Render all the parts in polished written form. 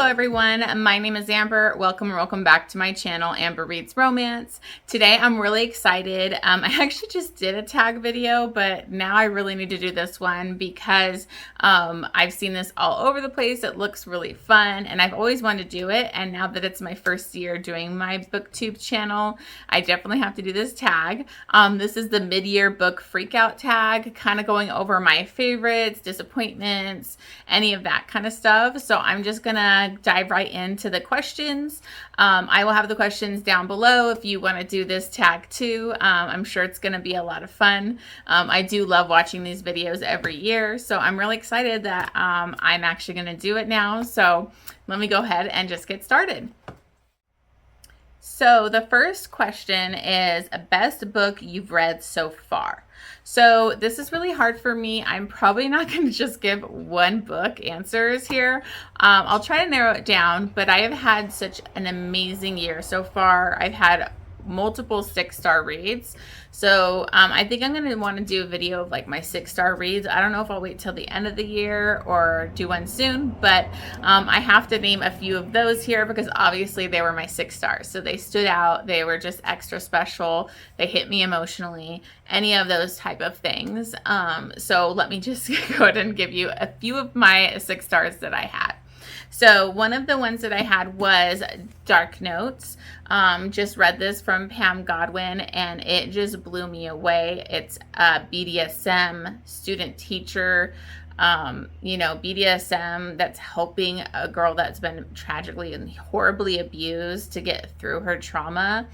Hello everyone, my name is Amber. Welcome back to my channel, Amber Reads Romance. Today I'm really excited. I actually just did a tag video, but now I really need to do this one because I've seen this all over the place. It looks really fun and I've always wanted to do it, and now that it's my first year doing my booktube channel, I definitely have to do this tag. This is the mid-year book freakout tag, kind of going over my favorites, disappointments, any of that kind of stuff. So I'm just gonna dive right into the questions. I will have the questions down below if you want to do this tag too. I'm sure it's gonna be a lot of fun. I do love watching these videos every year, so I'm really excited that I'm actually gonna do it now. So let me go ahead and just get started. So the first question is, best book you've read so far? So this is really hard for me. I'm probably not going to just give one book answers here. I'll try to narrow it down, but I have had such an amazing year so far. I've had multiple 6-star reads. So I think I'm going to want to do a video of like my 6-star reads. I don't know if I'll wait till the end of the year or do one soon, but I have to name a few of those here because obviously they were my 6 stars. So they stood out. They were just extra special. They hit me emotionally, any of those type of things. So let me just go ahead and give you a few of my 6 stars that I had. So one of the ones that I had was Dark Notes. Just read this from Pam Godwin and it just blew me away. It's a BDSM student teacher, BDSM that's helping a girl that's been tragically and horribly abused to get through her trauma.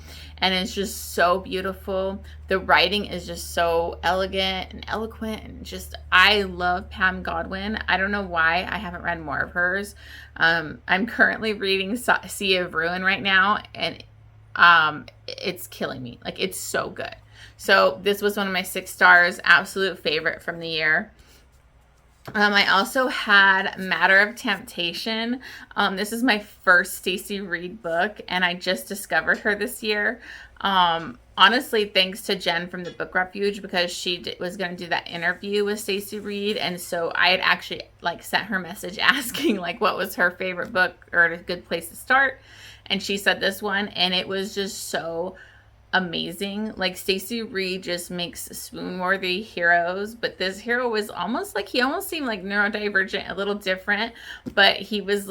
And it's just so beautiful. The writing is just so elegant and eloquent, and just, I love Pam Godwin. I don't know why I haven't read more of hers. I'm currently reading Sea of Ruin right now, and it's killing me. Like, it's so good. So this was one of my 6 stars, absolute favorite from the year. I also had Matter of Temptation. This is my first Stacey Reid book, and I just discovered her this year. Honestly, thanks to Jen from the Book Refuge, because she was going to do that interview with Stacey Reid, and so I had actually sent her a message asking what was her favorite book or a good place to start, and she said this one, and it was just so amazing. Stacey Reid just makes swoon-worthy heroes, but this hero was almost he almost seemed neurodivergent, a little different, but he was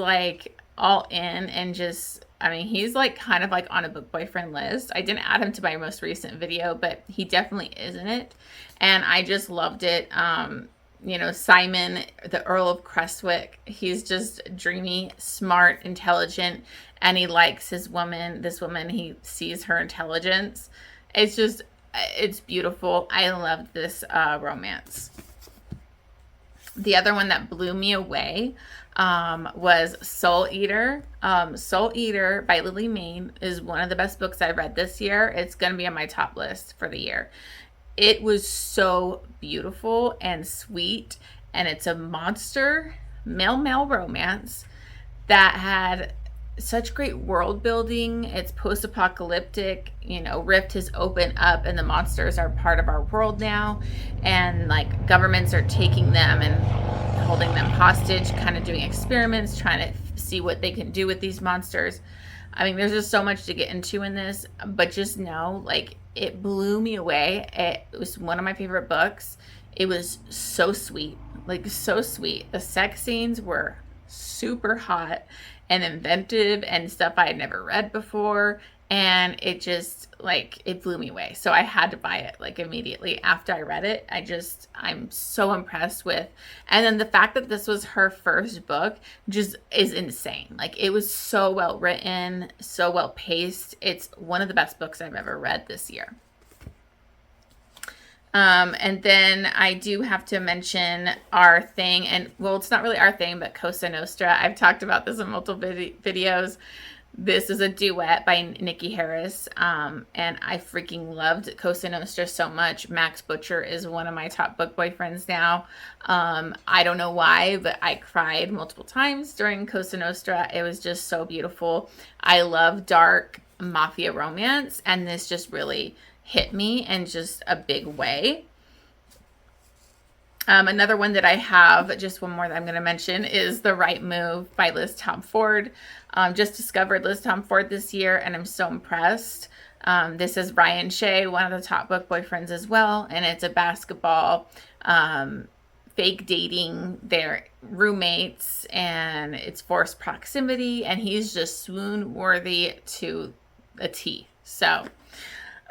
all in, and just, I mean, he's kind of on a book boyfriend list. I didn't add him to my most recent video, but he definitely is in it, and I just loved it. Simon, the Earl of Crestwick, he's just dreamy, smart, intelligent, and he likes this woman, he sees her intelligence. It's beautiful. I love this romance. The other one that blew me away was Soul Eater. Soul Eater by Lily Mayne is one of the best books I've read this year. It's going to be on my top list for the year. It was so beautiful and sweet, and it's a monster male romance that had such great world building. It's post-apocalyptic, Rift has opened up and the monsters are part of our world now, and governments are taking them and holding them hostage, kind of doing experiments, trying to see what they can do with these monsters. I mean, there's just so much to get into in this, but just know, it blew me away. It was one of my favorite books. It was so sweet, so sweet. The sex scenes were super hot and inventive and stuff I had never read before, and it just it blew me away. So I had to buy it immediately after I read it. I'm so impressed with, and then the fact that this was her first book just is insane. It was so well written, so well paced. It's one of the best books I've ever read this year. And then I do have to mention Our Thing, and well, it's not really Our Thing, but Cosa Nostra. I've talked about this in multiple videos. This is a duet by Nikki Harris, and I freaking loved Cosa Nostra so much. Max Butcher is one of my top book boyfriends now. I don't know why, but I cried multiple times during Cosa Nostra. It was just so beautiful. I love dark mafia romance, and this just really hit me in just a big way. Another one that I have, just one more that I'm going to mention, is The Right Move by Liz Tom Ford. Just discovered Liz Tom Ford this year, and I'm so impressed. This is Ryan Shea, one of the top book boyfriends as well, and it's a basketball fake dating their roommates, and it's forced proximity, and he's just swoon worthy to a T. So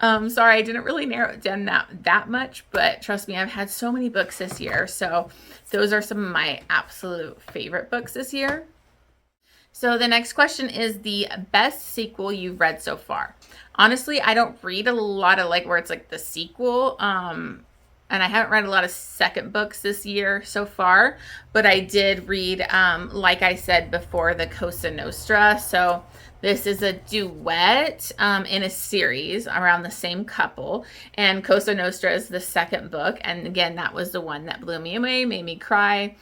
sorry, I didn't really narrow it down that much, but trust me, I've had so many books this year. So those are some of my absolute favorite books this year. So the next question is the best sequel you've read so far. Honestly, I don't read a lot of like where it's like the sequel. And I haven't read a lot of second books this year so far, but I did read, like I said before, the Cosa Nostra. So this is a duet in a series around the same couple, and Cosa Nostra is the second book. And again, that was the one that blew me away, made me cry.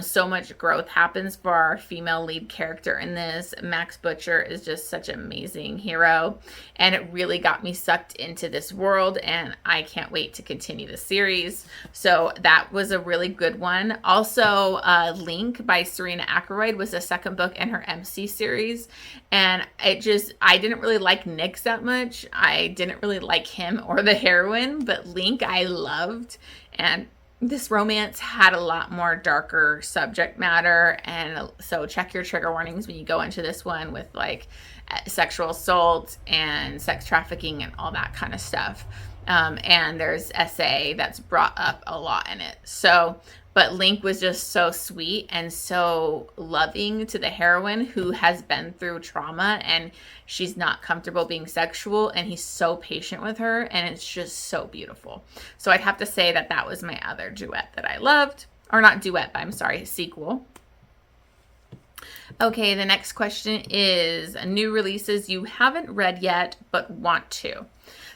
So much growth happens for our female lead character in this. Max Butcher is just such an amazing hero, and it really got me sucked into this world, and I can't wait to continue the series. So that was a really good one. Also, Link by Serena Ackroyd was the second book in her MC series, and I didn't really like Nyx that much. I didn't really like him or the heroine, but Link I loved, and this romance had a lot more darker subject matter, and so check your trigger warnings when you go into this one with like sexual assault and sex trafficking and all that kind of stuff. And there's SA that's brought up a lot in it. So, but Link was just so sweet and so loving to the heroine who has been through trauma, and she's not comfortable being sexual, and he's so patient with her, and it's just so beautiful. So I'd have to say that that was my other duet that I loved. Or not duet, but I'm sorry, sequel. Okay, the next question is new releases you haven't read yet but want to.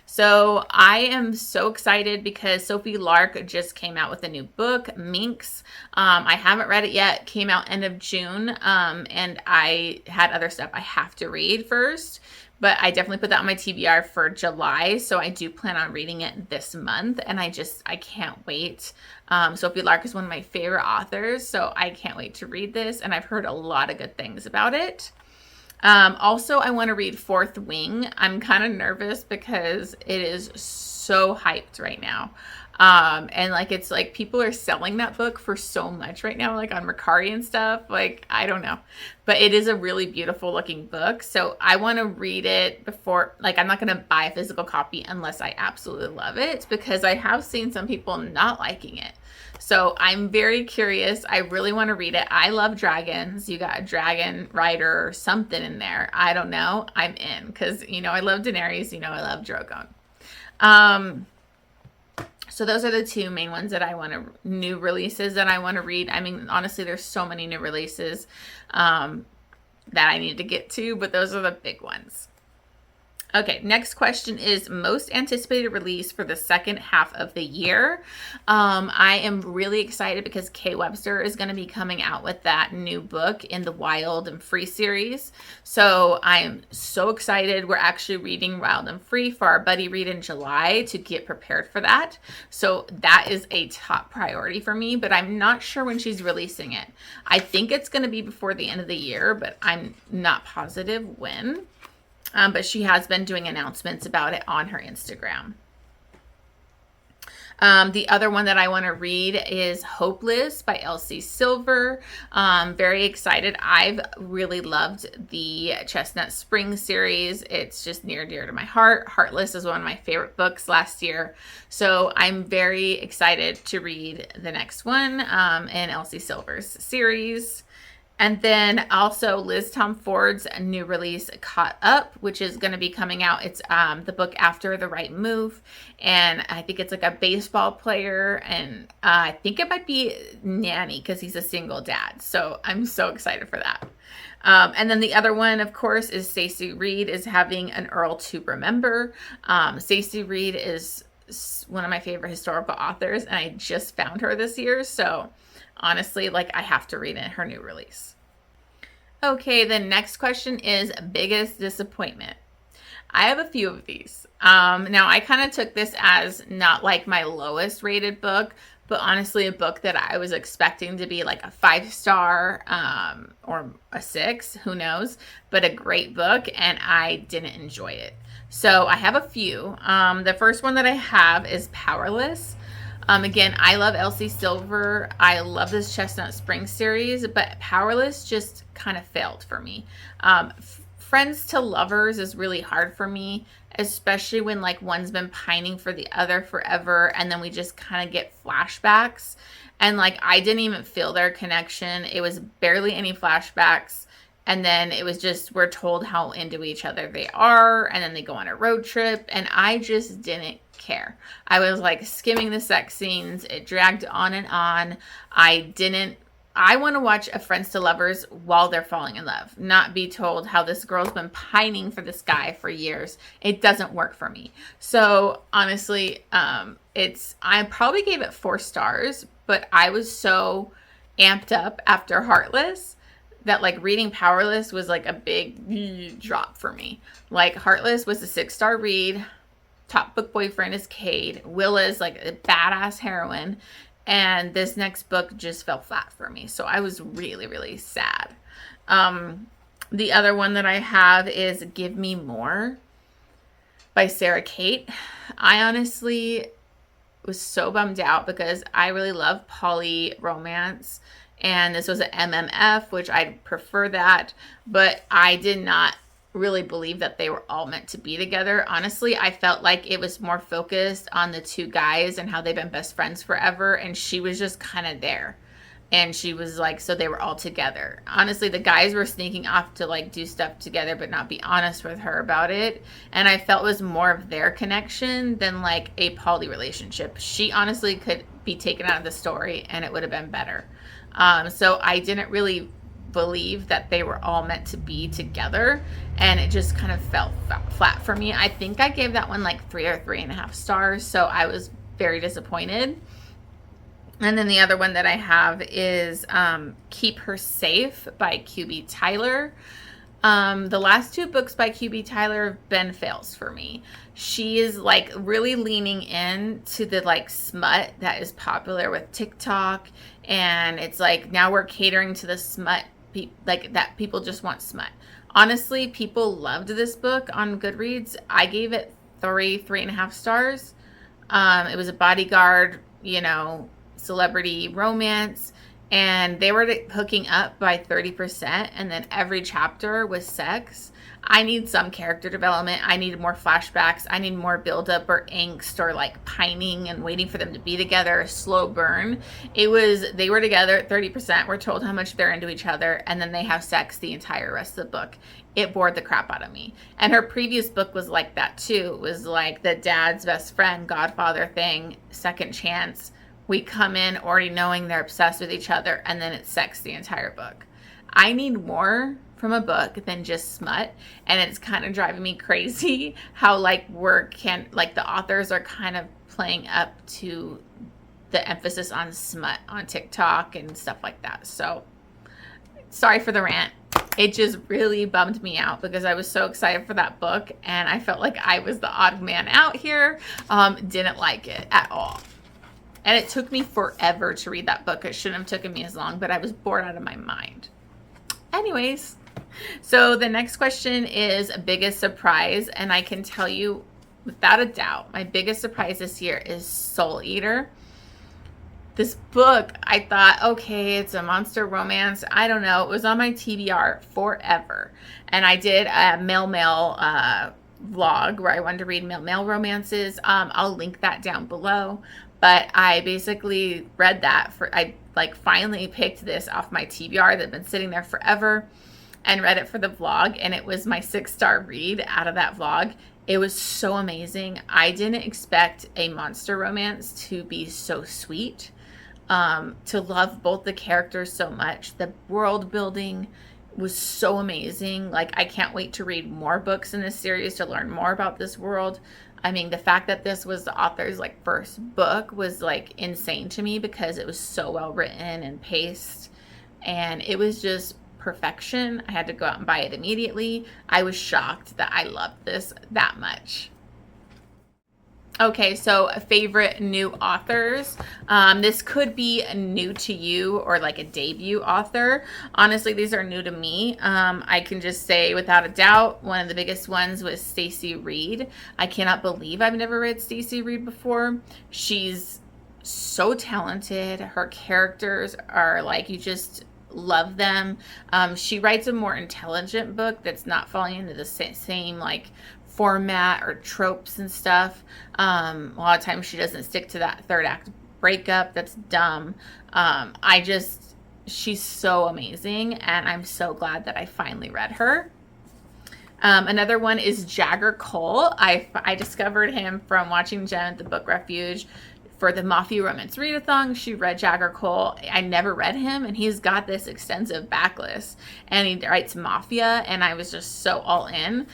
So I am so excited because Sophie Lark just came out with a new book, Minx. I haven't read it yet. Came out end of June, and I had other stuff I have to read first. But I definitely put that on my TBR for July, so I do plan on reading it this month, and I can't wait. Sophie Lark is one of my favorite authors, so I can't wait to read this, and I've heard a lot of good things about it. Also, I want to read Fourth Wing. I'm kind of nervous because it is so hyped right now. And like, it's like people are selling that book for so much right now, like on Mercari and stuff. Like, I don't know, but it is a really beautiful looking book. So I want to read it before, like, I'm not going to buy a physical copy unless I absolutely love it, because I have seen some people not liking it. So I'm very curious. I really want to read it. I love dragons. You got a dragon rider or something in there. I don't know. I'm in, because, you know, I love Daenerys. You know, I love Drogon. So those are the two main ones that I want to, new releases that I want to read. I mean, honestly, there's so many new releases that I need to get to, but those are the big ones. Okay, next question is most anticipated release for the second half of the year. I am really excited because Kay Webster is going to be coming out with that new book in the Wild and Free series. So I'm so excited. We're actually reading Wild and Free for our buddy read in July to get prepared for that. So that is a top priority for me, but I'm not sure when she's releasing it. I think it's going to be before the end of the year, but I'm not positive when. But she has been doing announcements about it on her Instagram. The other one that I want to read is Hopeless by Elsie Silver. Very excited. I've really loved the Chestnut Spring series. It's just near and dear to my heart. Heartless is one of my favorite books last year. So I'm very excited to read the next one in Elsie Silver's series. And then also Liz Tom Ford's new release, Caught Up, which is going to be coming out. It's the book after The Right Move. And I think it's like a baseball player. And I think it might be Nanny because he's a single dad. So I'm so excited for that. And then the other one, of course, is Stacey Reid is having an Earl to Remember. Stacey Reid is one of my favorite historical authors, and I just found her this year. So honestly, like, I have to read her new release. Okay, the next question is biggest disappointment. I have a few of these. Now I kind of took this as not like my lowest rated book, but honestly a book that I was expecting to be like a 5 star, or a 6, who knows, but a great book, and I didn't enjoy it. So I have a few. The first one that I have is Powerless. Again, I love Elsie Silver. I love this Chestnut Spring series, but Powerless just kind of failed for me. Friends to lovers is really hard for me, especially when like one's been pining for the other forever, and then we just kind of get flashbacks, and like I didn't even feel their connection. It was barely any flashbacks, and then it was just we're told how into each other they are, and then they go on a road trip, and I just didn't care. I was like skimming the sex scenes. It dragged on and on. I want to watch a Friends to Lovers while they're falling in love, not be told how this girl's been pining for this guy for years. It doesn't work for me. So honestly, I probably gave it 4 stars, but I was so amped up after Heartless that like reading Powerless was like a big drop for me. Like Heartless was a 6-star read. Top book boyfriend is Cade. Willa's like a badass heroine. And this next book just fell flat for me. So I was really, really sad. The other one that I have is Give Me More by Sarah Kate. I honestly was so bummed out because I really love poly romance. And this was an MMF, which I'd prefer that. But I did not really believe that they were all meant to be together. Honestly, I felt like it was more focused on the 2 guys and how they've been best friends forever, and she was just kind of there, and she was like, so they were all together. Honestly, the guys were sneaking off to like do stuff together but not be honest with her about it, and I felt it was more of their connection than like a poly relationship. She honestly could be taken out of the story and it would have been better. So I didn't really believe that they were all meant to be together, and it just kind of felt flat for me. I think I gave that one like 3 or 3.5 stars, so I was very disappointed. And then the other one that I have is Keep Her Safe by QB Tyler. The last 2 books by QB Tyler have been fails for me. She is like really leaning into the like smut that is popular with TikTok, and it's like now we're catering to the smut, like that people just want smut. Honestly, people loved this book on Goodreads. I gave it 3.5 stars. It was a bodyguard, celebrity romance, and they were hooking up by 30%, and then every chapter was sex. I need some character development. I needed more flashbacks. I need more buildup or angst or like pining and waiting for them to be together, a slow burn. They were together at 30%. We're told how much they're into each other, and then they have sex the entire rest of the book. It bored the crap out of me. And her previous book was like that too. It was like the dad's best friend, Godfather thing, second chance. We come in already knowing they're obsessed with each other, and then it's sex the entire book. I need more from a book than just smut, and it's kind of driving me crazy how like the authors are kind of playing up to the emphasis on smut on TikTok and stuff like that. So sorry for the rant. It just really bummed me out because I was so excited for that book, and I felt like I was the odd man out here. Didn't like it at all. And it took me forever to read that book. It shouldn't have taken me as long, but I was bored out of my mind. Anyways, so the next question is biggest surprise, and I can tell you without a doubt, my biggest surprise this year is Soul Eater. This book, I thought, okay, it's a monster romance. I don't know. It was on my TBR forever. And I did a male vlog where I wanted to read male romances. I'll link that down below. But I basically read that I finally picked this off my TBR that had been sitting there forever and read it for the vlog. And it was my 6-star read out of that vlog. It was so amazing. I didn't expect a monster romance to be so sweet. To love both the characters so much. The world building was so amazing. Like, I can't wait to read more books in this series to learn more about this world. I mean, the fact that this was the author's first book was insane to me because it was so well written and paced, and it was just perfection. I had to go out and buy it immediately. I was shocked that I loved this that much. Okay, so favorite new authors. This could be new to you or like a debut author. Honestly, these are new to me. I can just say without a doubt, one of the biggest ones was Stacey Reed. I cannot believe I've never read Stacey Reed before. She's so talented. Her characters are like, you just love them. She writes a more intelligent book that's not falling into the same like format or tropes and stuff. A lot of times she doesn't stick to that third act breakup. That's dumb. She's so amazing, and I'm so glad that I finally read her. Another one is Jagger Cole. I discovered him from watching Jen at the Book Refuge. For the Mafia Romance Readathon, she read Jagger Cole. I never read him, and he's got this extensive backlist, and he writes Mafia, and I was just so all in.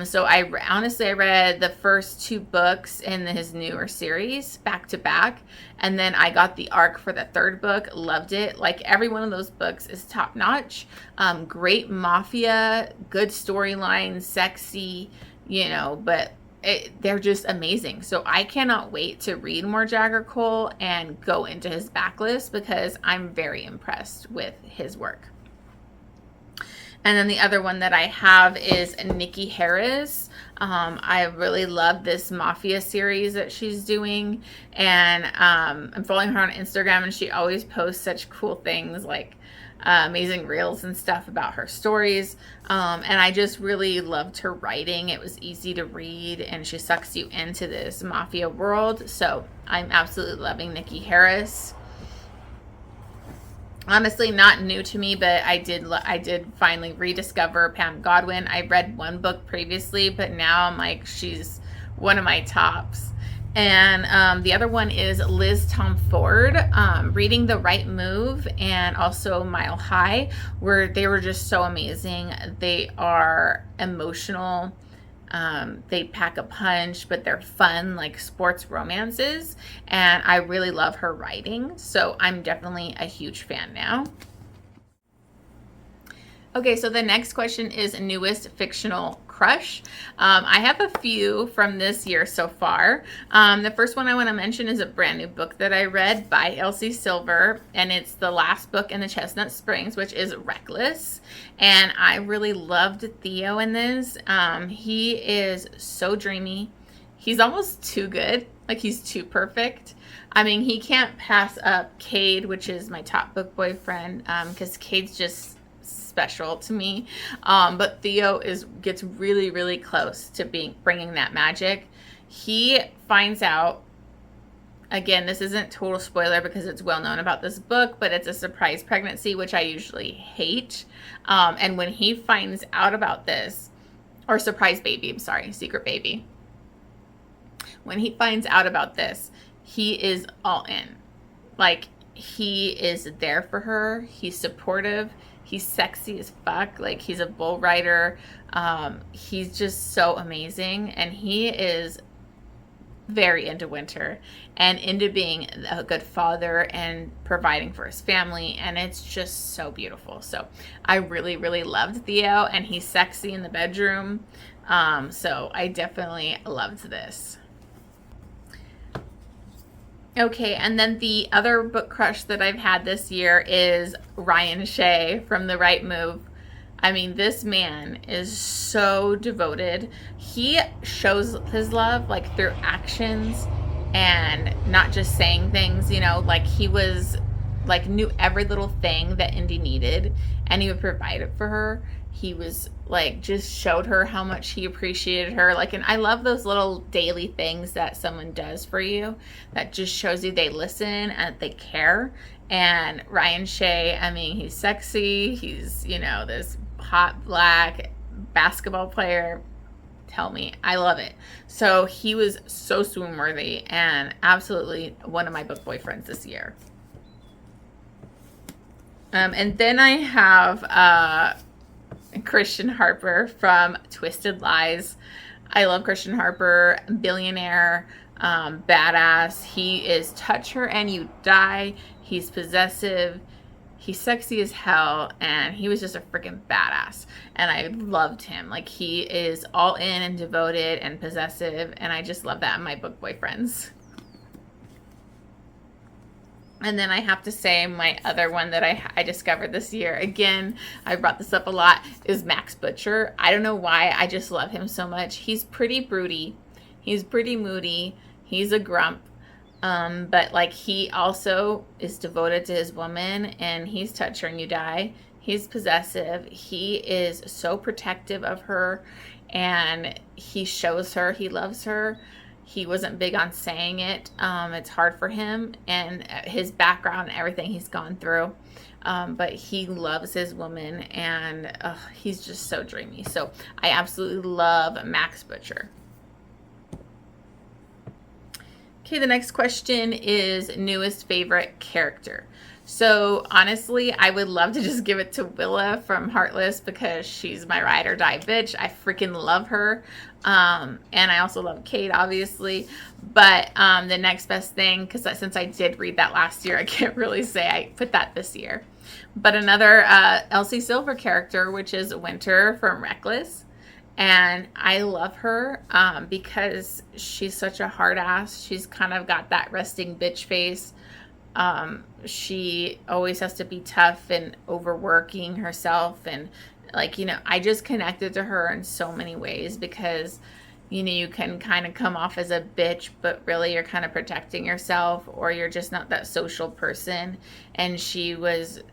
So I read the first 2 books in his newer series back to back, and then I got the arc for the 3rd book. Loved it. Like, every one of those books is top notch. Great Mafia, good storyline, sexy, but they're just amazing. So I cannot wait to read more Jagger Cole and go into his backlist because I'm very impressed with his work. And then the other one that I have is Nikki Harris. I really love this Mafia series that she's doing, and I'm following her on Instagram, and she always posts such cool things like amazing reels and stuff about her stories, and I just really loved her writing. It was easy to read, and she sucks you into this Mafia world, so I'm absolutely loving Nikki Harris. Honestly, not new to me, but I did finally rediscover Pam Godwin. I read one book previously, but now I'm like, she's one of my tops. And the other one is Liz Tom Ford, reading The Right Move and also Mile High, where they were just so amazing. They are emotional. They pack a punch, but they're fun, like sports romances. And I really love her writing, so I'm definitely a huge fan now. Okay, so the next question is newest fictional crush. I have a few from this year so far. The first one I want to mention is a brand new book that I read by Elsie Silver, and it's the last book in the Chestnut Springs, which is Reckless. And I really loved Theo in this. He is so dreamy. He's almost too good. Like, he's too perfect. I mean, he can't pass up Cade, which is my top book boyfriend, because Cade's just special to me, but Theo gets really, really close to bringing that magic. He finds out, again, this isn't total spoiler because it's well known about this book, but it's a surprise pregnancy, which I usually hate. And when he finds out about this, or surprise baby, I'm sorry, secret baby. When he finds out about this, he is all in. Like, he is there for her. He's supportive. He's sexy as fuck. Like, he's a bull rider. He's just so amazing. And he is very into Winter and into being a good father and providing for his family. And it's just so beautiful. So I really, really loved Theo, and he's sexy in the bedroom. So I definitely loved this. Okay, and then the other book crush that I've had this year is Ryan Shea from The Right Move. I mean, this man is so devoted. He shows his love, like, through actions and not just saying things, like he was, like, knew every little thing that Indy needed, and he would provide it for her. He was, like, just showed her how much he appreciated her. Like, and I love those little daily things that someone does for you that just shows you they listen and they care. And Ryan Shea, I mean, he's sexy. He's, this hot black basketball player. Tell me, I love it. So he was so swoon worthy and absolutely one of my book boyfriends this year. And then I have Christian Harper from Twisted Lies. I love Christian Harper, billionaire, badass. He is touch her and you die. He's possessive. He's sexy as hell, and he was just a freaking badass, and I loved him. Like, he is all in and devoted and possessive, and I just love that in my book boyfriends. And then I have to say, my other one that I discovered this year, again, I brought this up a lot, is Max Butcher. I don't know why, I just love him so much. He's pretty broody, he's pretty moody, he's a grump, but like, he also is devoted to his woman, and he's touch her and you die. He's possessive. He is so protective of her, and he shows her he loves her. He wasn't big on saying it. It's hard for him, and his background and everything he's gone through. But he loves his woman, and he's just so dreamy. So I absolutely love Max Butcher. Okay, the next question is newest favorite character. So honestly, I would love to just give it to Willa from Heartless, because she's my ride or die bitch. I freaking love her. And I also love Kate, obviously. But the next best thing, because since I did read that last year, I can't really say I put that this year. But another Elsie Silver character, which is Winter from Reckless. And I love her because she's such a hard ass. She's kind of got that resting bitch face. She always has to be tough and overworking herself, and like, you know, I just connected to her in so many ways, because, you know, you can kind of come off as a bitch, but really you're kind of protecting yourself, or you're just not that social person. And she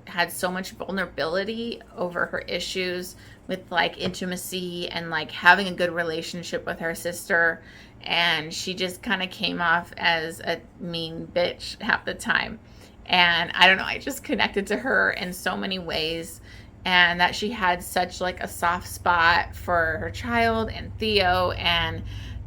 had so much vulnerability over her issues with like intimacy and like having a good relationship with her sister, and she just kind of came off as a mean bitch half the time. And I don't know, I just connected to her in so many ways, and that she had such like a soft spot for her child and Theo, and,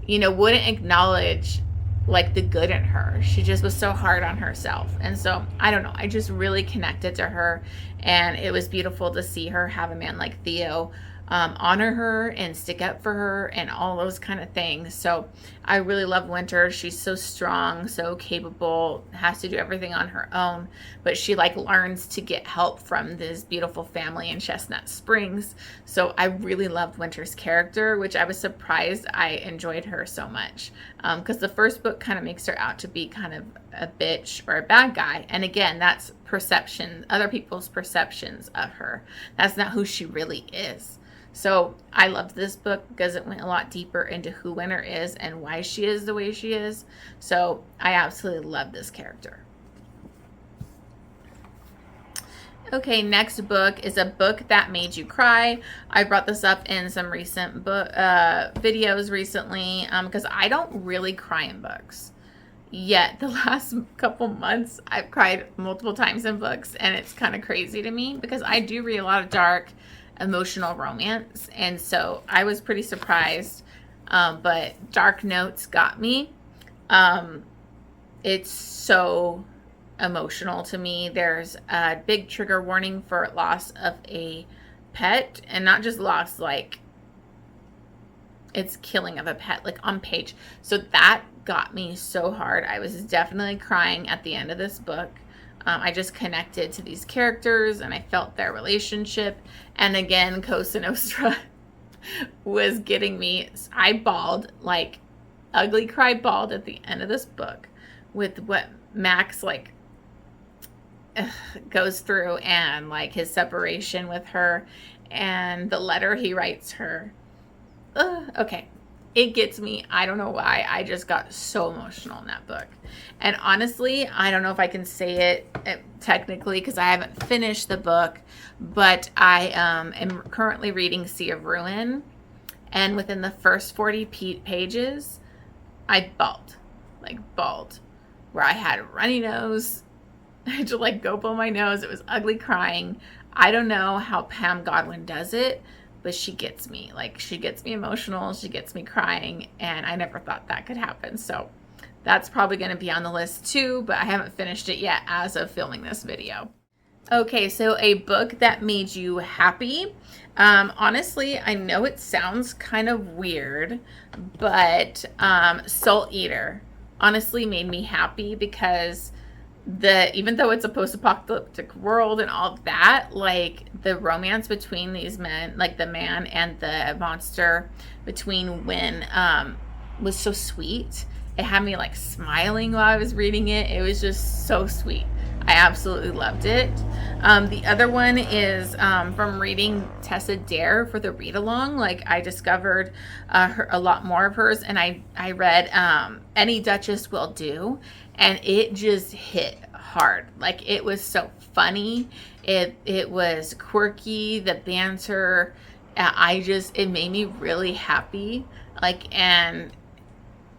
you know, wouldn't acknowledge like the good in her. She just was so hard on herself. And so I don't know, I just really connected to her, and it was beautiful to see her have a man like Theo honor her and stick up for her and all those kind of things. So I really love Winter. She's so strong, so capable, has to do everything on her own, but she like learns to get help from this beautiful family in Chestnut Springs. So I really loved Winter's character, which I was surprised I enjoyed her so much, because the first book kind of makes her out to be kind of a bitch or a bad guy. And again, that's perception, other people's perceptions of her. That's not who she really is. So I loved this book because it went a lot deeper into who Winter is and why she is the way she is. So I absolutely love this character. Okay, next book is a book that made you cry. I brought this up in some recent videos recently, because I don't really cry in books. Yet the last couple months I've cried multiple times in books, and it's kind of crazy to me because I do read a lot of dark emotional romance, and so I was pretty surprised, but Dark Notes got me. It's so emotional to me. There's a big trigger warning for loss of a pet, and not just loss, like it's killing of a pet, like on page. So that got me so hard. I was definitely crying at the end of this book. I just connected to these characters, and I felt their relationship. And again, Cosa Nostra was getting me. I bawled, like ugly cry bawled at the end of this book with what Max like goes through, and like his separation with her and the letter he writes her. Okay. It gets me. I don't know why. I just got so emotional in that book. And honestly, I don't know if I can say it technically because I haven't finished the book, but I am currently reading Sea of Ruin. And within the first 40 pages, I bawled. Like bawled. Where I had a runny nose. I had to like go blow my nose. It was ugly crying. I don't know how Pam Godwin does it, but she gets me. Like, she gets me emotional, she gets me crying, and I never thought that could happen. So that's probably going to be on the list too, but I haven't finished it yet as of filming this video. Okay, so a book that made you happy. Honestly, I know it sounds kind of weird, but Soul Eater honestly made me happy because even though it's a post-apocalyptic world and all of that, like the romance between these men, like the man and the monster between Win, was so sweet. It had me like smiling while I was reading it. It was just so sweet. I absolutely loved it. The other one is from reading Tessa Dare for the read along. Like I discovered a lot more of hers, and I read Any Duchess Will Do, and it just hit hard. Like it was so funny. It was quirky. The banter. It made me really happy. Like, and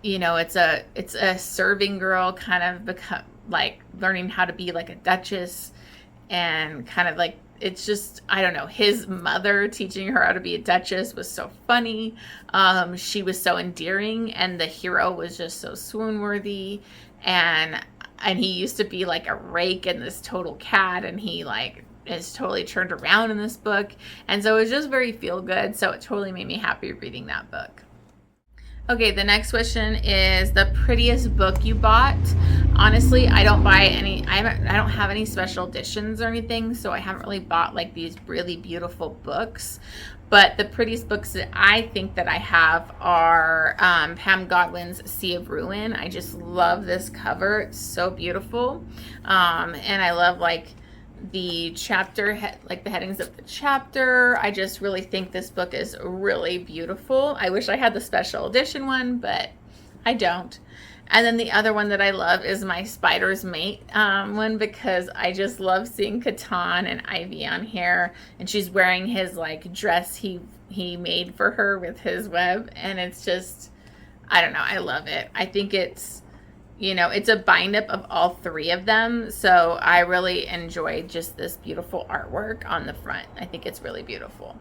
you know, it's a serving girl kind of become like learning how to be like a duchess, and kind of like, it's just, I don't know, his mother teaching her how to be a duchess was so funny. She was so endearing, and the hero was just so swoon worthy, and he used to be like a rake and this total cad, and he like is totally turned around in this book, and so it was just very feel good. So it totally made me happy reading that book. Okay, the next question is the prettiest book you bought. Honestly, I don't buy any, I don't have any special editions or anything, so I haven't really bought like these really beautiful books. But the prettiest books that I think that I have are Pam Godwin's Sea of Ruin. I just love this cover. It's so beautiful. And I love like the chapter, like the headings of the chapter. I just really think this book is really beautiful. I wish I had the special edition one, but I don't. And then the other one that I love is my Spider's Mate one, because I just love seeing Catan and Ivy on here, and she's wearing his like dress he made for her with his web, and it's just, I don't know, I love it. I think it's, you know, it's a bind up of all three of them, so I really enjoyed just this beautiful artwork on the front. I think it's really beautiful.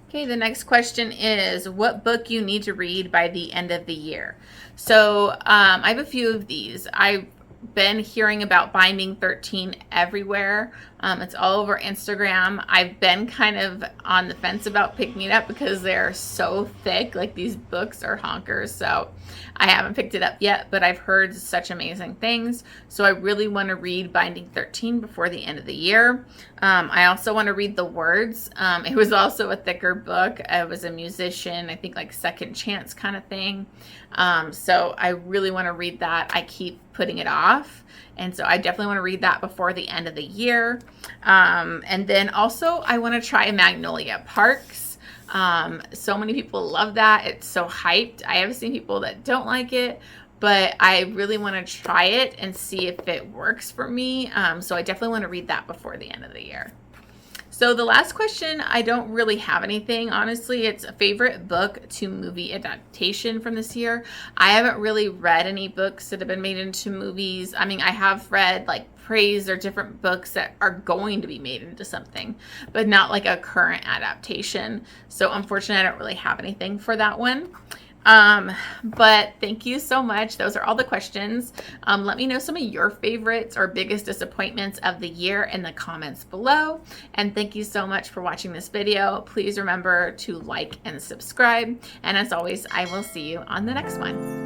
Okay, the next question is what book you need to read by the end of the year. So I have a few of these. I've been hearing about Binding 13 everywhere. It's all over Instagram. I've been kind of on the fence about picking it up because they're so thick. Like, these books are honkers, so I haven't picked it up yet, but I've heard such amazing things. So I really want to read Binding 13 before the end of the year. I also want to read The Words. It was also a thicker book. It was a musician, I think like Second Chance kind of thing. So I really want to read that. I keep putting it off, and so I definitely want to read that before the end of the year. And then also I want to try Magnolia Parks. So many people love that. It's so hyped. I have seen people that don't like it, but I really want to try it and see if it works for me. So I definitely want to read that before the end of the year. So the last question, I don't really have anything, honestly. It's a favorite book to movie adaptation from this year. I haven't really read any books that have been made into movies. I mean, I have read like praise or different books that are going to be made into something, but not like a current adaptation. So unfortunately, I don't really have anything for that one. But thank you so much. Those are all the questions. Let me know some of your favorites or biggest disappointments of the year in the comments below. And thank you so much for watching this video. Please remember to like and subscribe. And as always, I will see you on the next one.